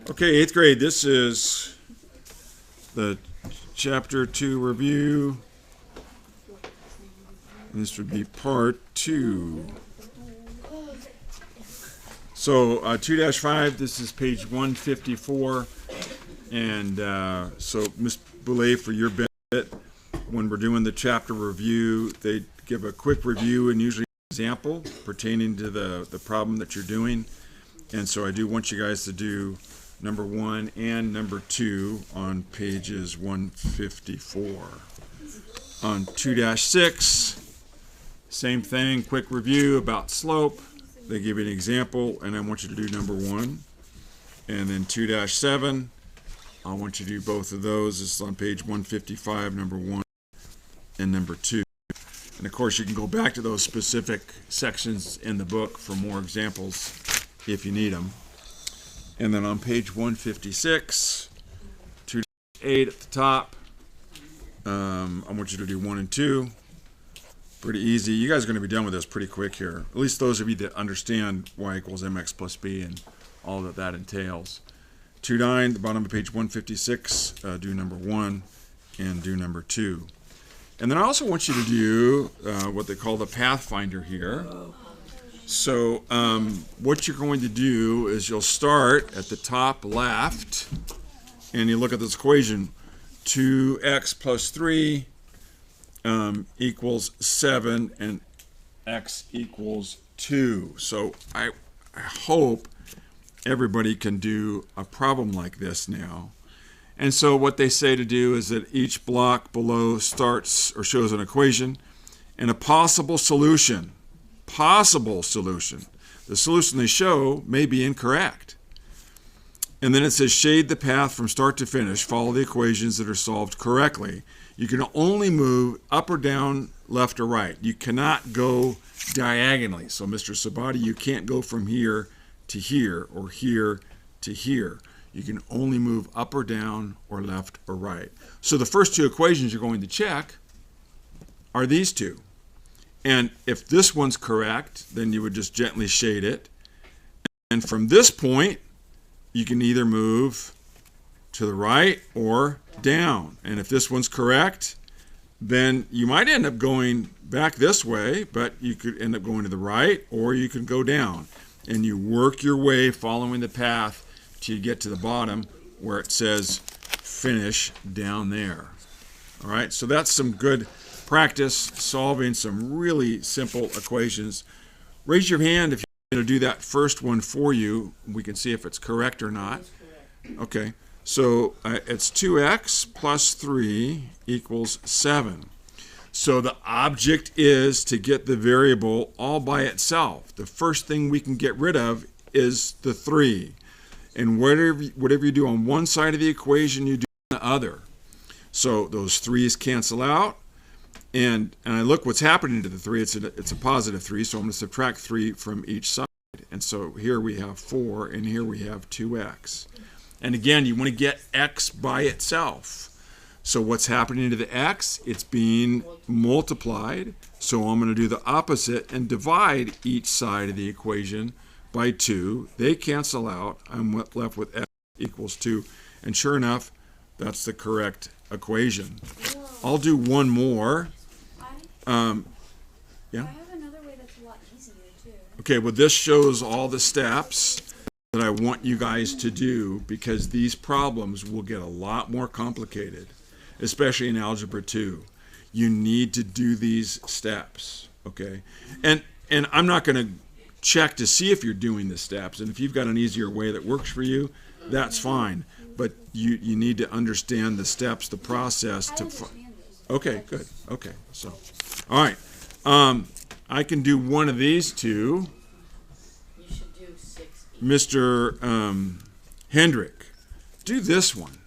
Okay, 8th grade, this is the Chapter 2 review. And this would be part 2. So 2-5, this is page 154. And so Ms. Boulay, for your benefit, when we're doing the chapter review, they give a quick review and usually an example pertaining to the problem that you're doing. And so I do want you guys to do number 1 and number 2 on pages 154. On 2-6, same thing, quick review about slope. They give you an example, and I want you to do number 1. And then 2-7, I want you to do both of those. This is on page 155, number 1 and number 2. And of course, you can go back to those specific sections in the book for more examples if you need them. And then on page 156, 2-8 at the top, I want you to do 1 and 2. Pretty easy. You guys are going to be done with this pretty quick here. At least those of you that understand y equals mx plus b and all that that entails. 2-9, the bottom of page 156, do number 1 and do number 2. And then I also want you to do what they call the Pathfinder here. So what you're going to do is you'll start at the top left, and you look at this equation. 2x plus 3 equals 7, and x equals 2. So I hope everybody can do a problem like this now. And so what they say to do is that each block below starts or shows an equation and a possible solution. Possible solution. The solution they show may be incorrect. And then it says shade the path from start to finish. Follow the equations that are solved correctly. You can only move up or down, left or right. You cannot go diagonally. So Mr. Sabati, you can't go from here to here or here to here. You can only move up or down or left or right. So the first 2 equations you're going to check are these 2. And if this one's correct, then you would just gently shade it. And from this point, you can either move to the right or down. And if this one's correct, then you might end up going back this way, but you could end up going to the right, or you can go down. And you work your way following the path till you get to the bottom where it says finish down there. All right, so that's some good practice solving some really simple equations. Raise your hand if you're going to do that first one for you. We can see if it's correct or not. Okay, so it's 2x plus 3 equals 7. So the object is to get the variable all by itself. The first thing we can get rid of is the 3. And whatever you do on one side of the equation, you do on the other. So those 3's cancel out. And I look what's happening to the 3. It's a positive 3, so I'm going to subtract 3 from each side. And so here we have 4, and here we have 2x. And again, you want to get x by itself. So what's happening to the x? It's being multiplied. So I'm going to do the opposite and divide each side of the equation by 2. They cancel out. I'm left with x equals 2. And sure enough, that's the correct equation. I'll do one more. Yeah? I have another way that's a lot easier too. Okay, well this shows all the steps that I want you guys to do, because these problems will get a lot more complicated, especially in Algebra 2. You need to do these steps, okay? And I'm not going to check to see if you're doing the steps, and if you've got an easier way that works for you, that's fine. But you need to understand the steps, the process. Okay, good. Okay, so, all right. I can do one of these 2. You should do 6. Mr. Hendrick, do this one.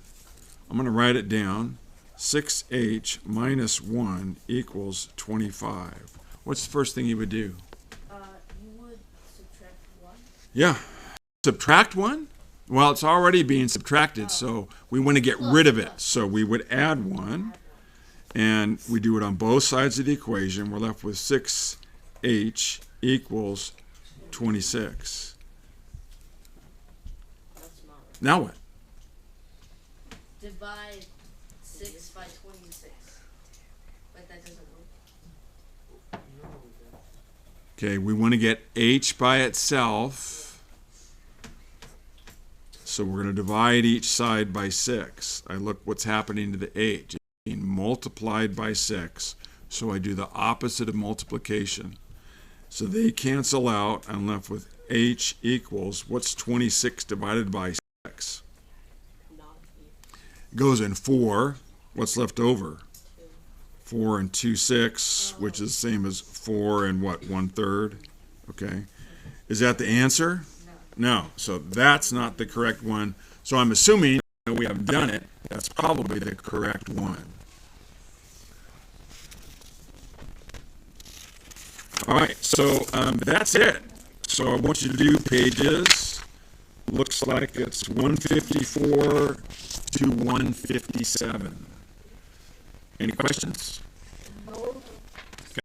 I'm going to write it down. 6h minus 1 equals 25. What's the first thing you would do? You would subtract 1. Yeah. Subtract 1? Well, it's already being subtracted, so we want to get rid of it. So we would add 1, and we do it on both sides of the equation. We're left with 6h equals 26. That's not right. Now what? Divide 6 by 26. But that doesn't work. Okay, we want to get h by itself. So we're going to divide each side by 6. I look what's happening to the h. It's being multiplied by 6. So I do the opposite of multiplication. So they cancel out. I'm left with h equals, what's 26 divided by 6? Not It goes in 4. What's left over? 2. 4 and 2, 6, which is the same as 4 and what, 1/3? Okay. Is that the answer? No. So that's not the correct one. So I'm assuming that we have done it. That's probably the correct one. All right, so that's it. So I want you to do pages. Looks like it's 154 to 157. Any questions?